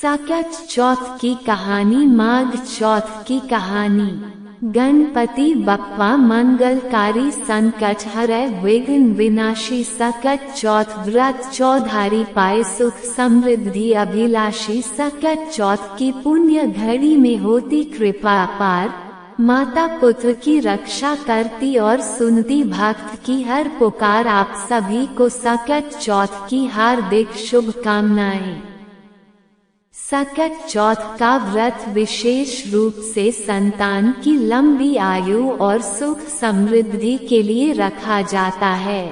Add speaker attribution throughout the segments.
Speaker 1: सकट चौथ की कहानी। माघ चौथ की कहानी। गणपति बप्पा मंगलकारी संकट हरै विघ्न विनाशी। सकट चौथ व्रत चौधारी पाए सुख समृद्धि अभिलाषी। सकट चौथ की पुण्य घड़ी में होती कृपा अपार। माता पुत्र की रक्षा करती और सुनती भक्त की हर पुकार। आप सभी को सकट चौथ की हार्दिक शुभकामनाएं। सकट चौथ का व्रत विशेष रूप से संतान की लंबी आयु और सुख समृद्धि के लिए रखा जाता है।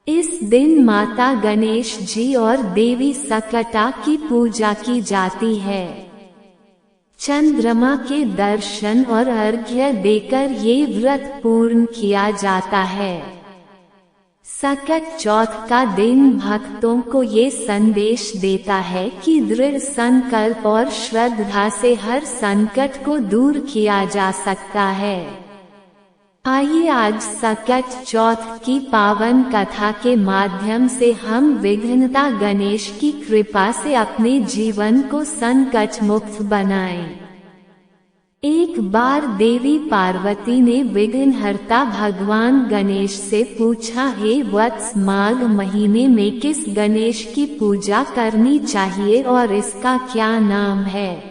Speaker 1: इस दिन माता गणेश जी और देवी सकटा की पूजा की जाती है। चंद्रमा के दर्शन और अर्घ्य देकर ये व्रत पूर्ण किया जाता है। सकट चौथ का दिन भक्तों को ये संदेश देता है कि दृढ़ संकल्प और श्रद्धा से हर संकट को दूर किया जा सकता है। आइए आज सकट चौथ की पावन कथा के माध्यम से हम विघ्नता गणेश की कृपा से अपने जीवन को संकट मुक्त बनाएं। एक बार देवी पार्वती ने विघ्नहर्ता भगवान गणेश से पूछा, हे वत्स, माघ महीने में किस गणेश की पूजा करनी चाहिए और इसका क्या नाम है?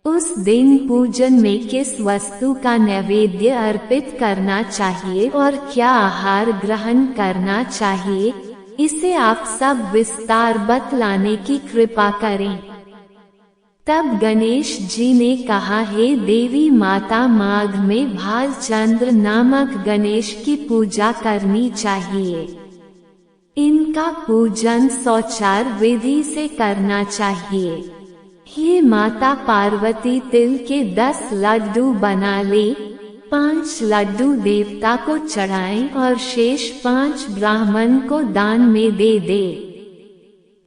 Speaker 1: उस दिन पूजन में किस वस्तु का नैवेद्य अर्पित करना चाहिए और क्या आहार ग्रहण करना चाहिए? इसे आप सब विस्तार बतलाने की कृपा करें। तब गणेश जी ने कहा, हे देवी माता, माघ में भालचंद्र नामक गणेश की पूजा करनी चाहिए। इनका पूजन सौचार विधि से करना चाहिए। हे माता पार्वती, तिल के 10 लड्डू बना ले, 5 लड्डू देवता को चढ़ाएं और शेष 5 ब्राह्मण को दान में दे दे।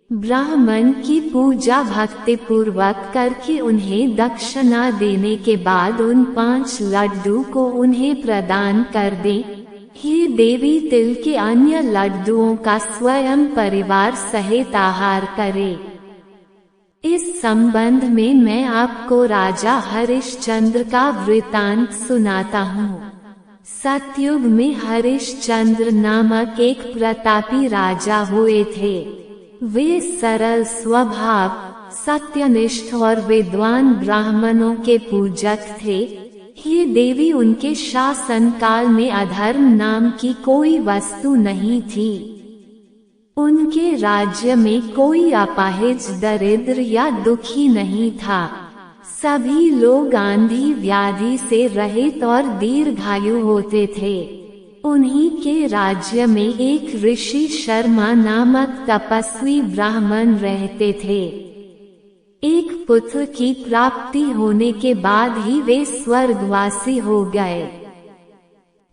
Speaker 1: ब्राह्मण की पूजा भक्ति पूर्वक करके उन्हें दक्षिणा देने के बाद उन 5 लड्डू को उन्हें प्रदान कर दे। हे देवी, तिल के अन्य लड्डुओं का स्वयं परिवार सहित आहार करे। इस संबंध में मैं आपको राजा हरिश्चंद्र का वृतांत सुनाता हूँ। सतयुग में हरिश्चंद्र नामक एक प्रतापी राजा हुए थे। वे सरल स्वभाव, सत्यनिष्ठ और विद्वान ब्राह्मणों के पूजक थे। हे देवी, उनके शासन काल में अधर्म नाम की कोई वस्तु नहीं थी। उनके राज्य में कोई अपाहिज, दरिद्र या दुखी नहीं था। सभी लोग आंधी व्याधि से रहित और दीर्घायु होते थे। उन्हीं के राज्य में एक ऋषि शर्मा नामक तपस्वी ब्राह्मण रहते थे। एक पुत्र की प्राप्ति होने के बाद ही वे स्वर्गवासी हो गए।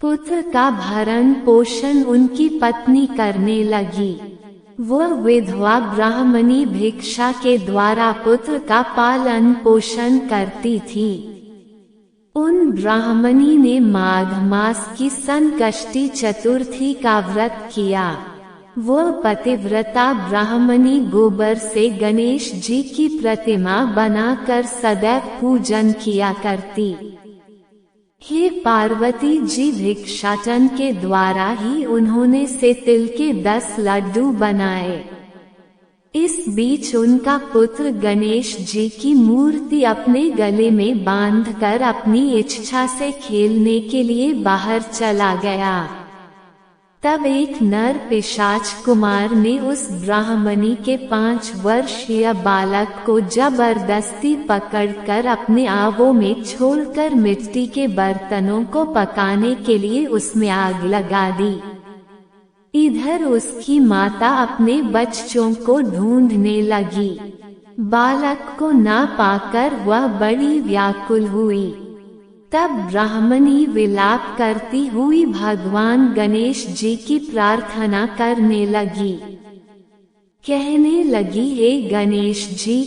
Speaker 1: पुत्र का भरण पोषण उनकी पत्नी करने लगी। वह विधवा ब्राह्मणी भिक्षा के द्वारा पुत्र का पालन पोषण करती थी। उन ब्राह्मणी ने माघ मास की संकष्टी चतुर्थी का व्रत किया। वह पतिव्रता ब्राह्मणी गोबर से गणेश जी की प्रतिमा बनाकर सदैव पूजन किया करती। हे पार्वती जी, भिक्षाटन के द्वारा ही उन्होंने से तिल के 10 लड्डू बनाए। इस बीच उनका पुत्र गणेश जी की मूर्ति अपने गले में बांधकर अपनी इच्छा से खेलने के लिए बाहर चला गया। तब एक नर पिशाच कुमार ने उस ब्राह्मणी के 5 वर्षीय बालक को जबरदस्ती पकड़कर अपने आवों में छोड़कर मिट्टी के बर्तनों को पकाने के लिए उसमें आग लगा दी। इधर उसकी माता अपने बच्चों को ढूंढने लगी। बालक को ना पाकर वह बड़ी व्याकुल हुई। तब ब्राह्मणी विलाप करती हुई भगवान गणेश जी की प्रार्थना करने लगी। कहने लगी, हे गणेश जी,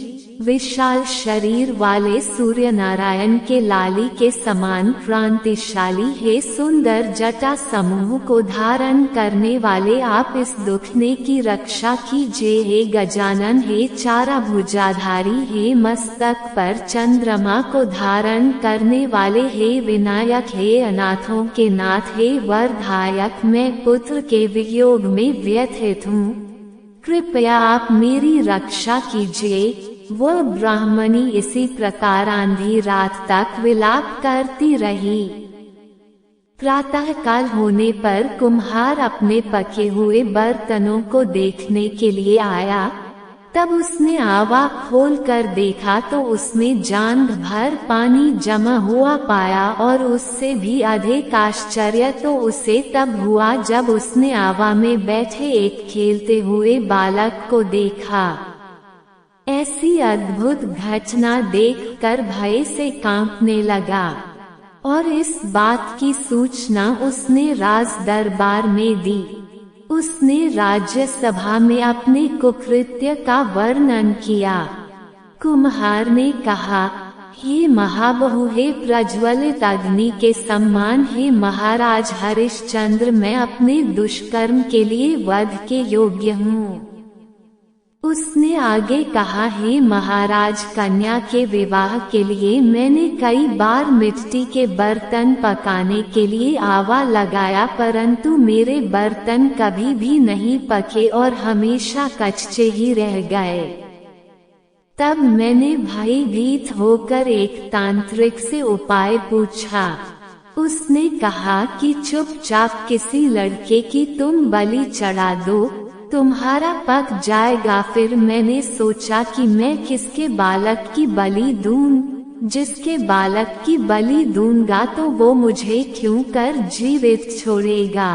Speaker 1: विशाल शरीर वाले सूर्य नारायण के लाली के समान क्रांतिशाली हे सुंदर जटा समूह को धारण करने वाले आप इस दुखने की रक्षा कीजिए। हे गजानन, हे चारा भुजाधारी, हे मस्तक पर चंद्रमा को धारण करने वाले, हे विनायक, हे अनाथों के नाथ, हे वरदायक, मैं पुत्र के वियोग में व्यथित हूँ, कृपया आप मेरी रक्षा कीजिए। वह ब्राह्मणी इसी प्रकार आंधी रात तक विलाप करती रही। प्रातः काल होने पर कुम्हार अपने पके हुए बर्तनों को देखने के लिए आया। तब उसने आवा खोल कर देखा तो उसमें जांघ भर पानी जमा हुआ पाया, और उससे भी अधिक आश्चर्य तो उसे तब हुआ जब उसने आवा में बैठे एक खेलते हुए बालक को देखा। ऐसी अद्भुत घटना देखकर भय से कांपने लगा, और इस बात की सूचना उसने राज दरबार में दी। उसने राज्य सभा में अपने कुकृत्य का वर्णन किया। कुम्हार ने कहा, हे महाबहु, हे प्रज्वलित अग्नि के सम्मान, हे महाराज हरिश्चंद्र, मैं अपने दुष्कर्म के लिए वध के योग्य हूँ। उसने आगे कहा, हे महाराज, कन्या के विवाह के लिए मैंने कई बार मिट्टी के बर्तन पकाने के लिए आवा लगाया, परंतु मेरे बर्तन कभी भी नहीं पके और हमेशा कच्चे ही रह गए। तब मैंने भयभीत होकर एक तांत्रिक से उपाय पूछा। उसने कहा कि चुपचाप किसी लड़के की तुम बलि चढ़ा दो, तुम्हारा पक जाएगा। फिर मैंने सोचा कि मैं किसके बालक की बलि दूं? जिसके बालक की बलि दूंगा तो वो मुझे क्यों कर जीवित छोड़ेगा।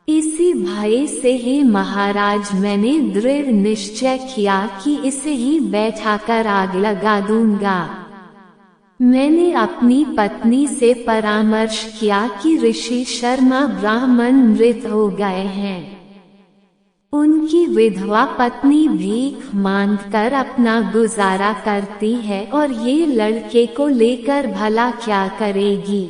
Speaker 1: इसी भय से हे महाराज मैंने दृढ़ निश्चय किया कि इसे ही बैठाकर आग लगा दूंगा। मैंने अपनी पत्नी से परामर्श किया कि ऋषि शर्मा ब्राह्मण मृत हो गए हैं। उनकी विधवा पत्नी भीख मांगकर अपना गुजारा करती है, और ये लड़के को लेकर भला क्या करेगी।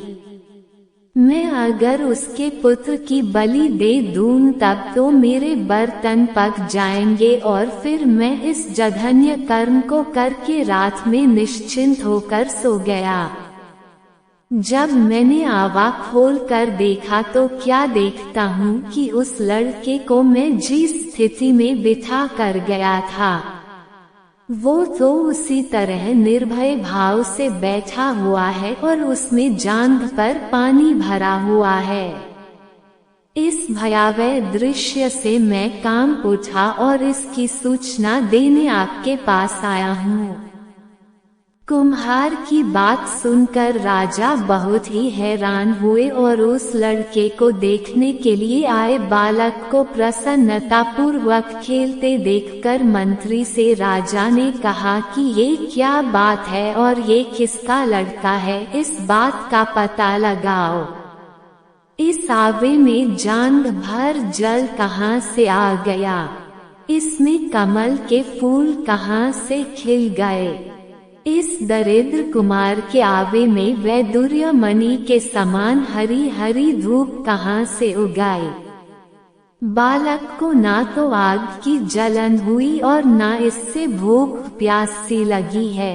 Speaker 1: मैं अगर उसके पुत्र की बलि दे दूं तब तो मेरे बर्तन पक जाएंगे, और फिर मैं इस जघन्य कर्म को करके रात में निश्चिंत होकर सो गया। जब मैंने आवा खोल कर देखा तो क्या देखता हूँ कि उस लड़के को मैं जिस स्थिति में बिठा कर गया था, वो तो उसी तरह निर्भय भाव से बैठा हुआ है, और उसमें जांघ पर पानी भरा हुआ है। इस भयावह दृश्य से मैं कांप उठा और इसकी सूचना देने आपके पास आया हूँ। कुम्हार की बात सुनकर राजा बहुत ही हैरान हुए, और उस लड़के को देखने के लिए आए बालक को प्रसन्नतापूर्वक खेलते देखकर मंत्री से राजा ने कहा कि ये क्या बात है और ये किसका लड़का है, इस बात का पता लगाओ। इस आवे में जांघ भर जल कहाँ से आ गया, इसमें कमल के फूल कहाँ से खिल गए। इस दरिद्र कुमार के आवे में वैदुर्य मणि के समान हरी हरी धूप कहाँ से उगाई। बालक को ना तो आग की जलन हुई और ना इससे भूख प्यास सी लगी है।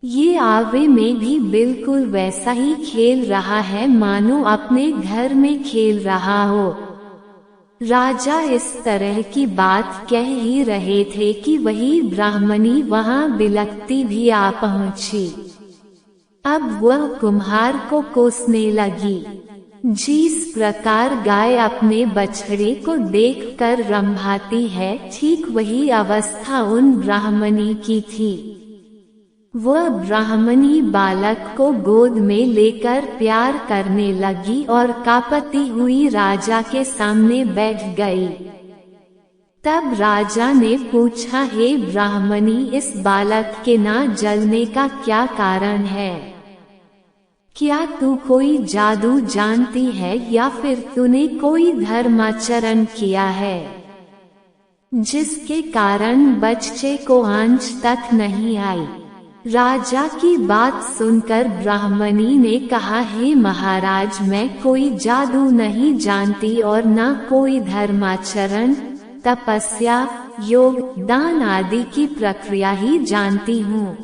Speaker 1: ये आवे में भी बिल्कुल वैसा ही खेल रहा है मानो अपने घर में खेल रहा हो। राजा इस तरह की बात कह ही रहे थे कि वही ब्राह्मणी वहां बिलखती भी आ पहुंची। अब वह कुम्हार को कोसने लगी। जिस प्रकार गाय अपने बछड़े को देखकर रंभाती है, ठीक वही अवस्था उन ब्राह्मणी की थी। वह ब्राह्मणी बालक को गोद में लेकर प्यार करने लगी और कांपती हुई राजा के सामने बैठ गई। तब राजा ने पूछा, हे ब्राह्मणी, इस बालक के ना जलने का क्या कारण है? क्या तू कोई जादू जानती है या फिर तूने कोई धर्माचरण किया है? जिसके कारण बच्चे को आंच तक नहीं आई। राजा की बात सुनकर ब्राह्मणी ने कहा, हे महाराज, मैं कोई जादू नहीं जानती और न कोई धर्माचरण, तपस्या, योग, दान आदि की प्रक्रिया ही जानती हूँ।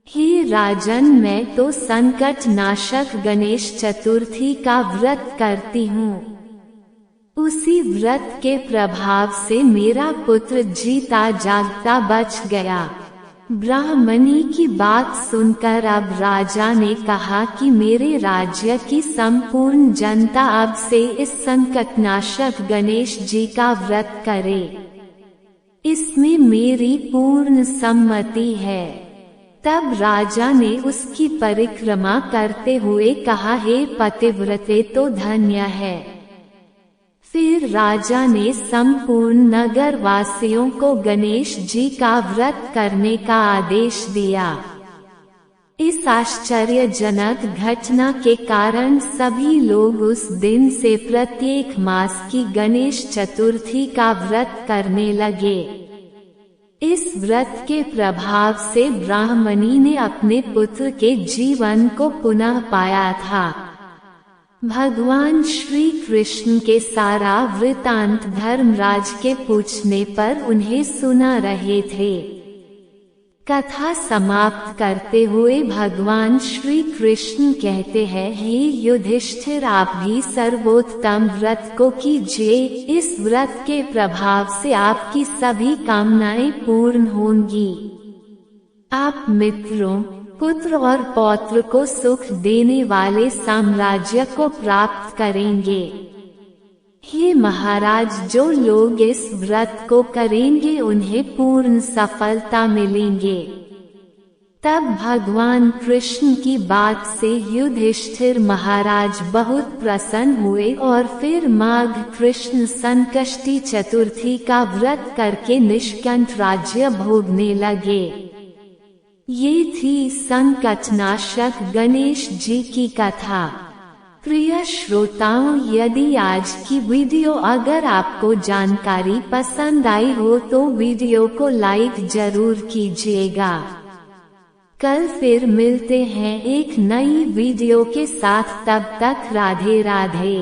Speaker 1: हे राजन, मैं तो संकट नाशक गणेश चतुर्थी का व्रत करती हूँ। उसी व्रत के प्रभाव से मेरा पुत्र जीता जागता बच गया। ब्राह्मणी की बात सुनकर अब राजा ने कहा कि मेरे राज्य की संपूर्ण जनता अब से इस संकटनाशक गणेश जी का व्रत करे। इसमें मेरी पूर्ण सम्मति है। तब राजा ने उसकी परिक्रमा करते हुए कहा, हे पतिव्रते, तो धन्य है। फिर राजा ने संपूर्ण नगर वासियों को गणेश जी का व्रत करने का आदेश दिया। इस आश्चर्यजनक घटना के कारण सभी लोग उस दिन से प्रत्येक मास की गणेश चतुर्थी का व्रत करने लगे। इस व्रत के प्रभाव से ब्राह्मणी ने अपने पुत्र के जीवन को पुनः पाया था। भगवान श्री कृष्ण के सारा वृतांत धर्मराज के पूछने पर उन्हें सुना रहे थे। कथा समाप्त करते हुए भगवान श्री कृष्ण कहते हैं, हे युधिष्ठिर, आप भी सर्वोत्तम व्रत को कीजिए। इस व्रत के प्रभाव से आपकी सभी कामनाएं पूर्ण होंगी। आप मित्रों, पुत्र और पौत्र को सुख देने वाले साम्राज्य को प्राप्त करेंगे। हे महाराज, जो लोग इस व्रत को करेंगे उन्हें पूर्ण सफलता मिलेंगे। तब भगवान कृष्ण की बात से युधिष्ठिर महाराज बहुत प्रसन्न हुए और फिर माघ कृष्ण संकष्टी चतुर्थी का व्रत करके निष्कंठ राज्य भोगने लगे। ये थी संकटनाशक गणेश जी की कथा। प्रिय श्रोताओं, यदि आज की वीडियो अगर आपको जानकारी पसंद आई हो तो वीडियो को लाइक जरूर कीजिएगा। कल फिर मिलते हैं एक नई वीडियो के साथ, तब तक राधे राधे।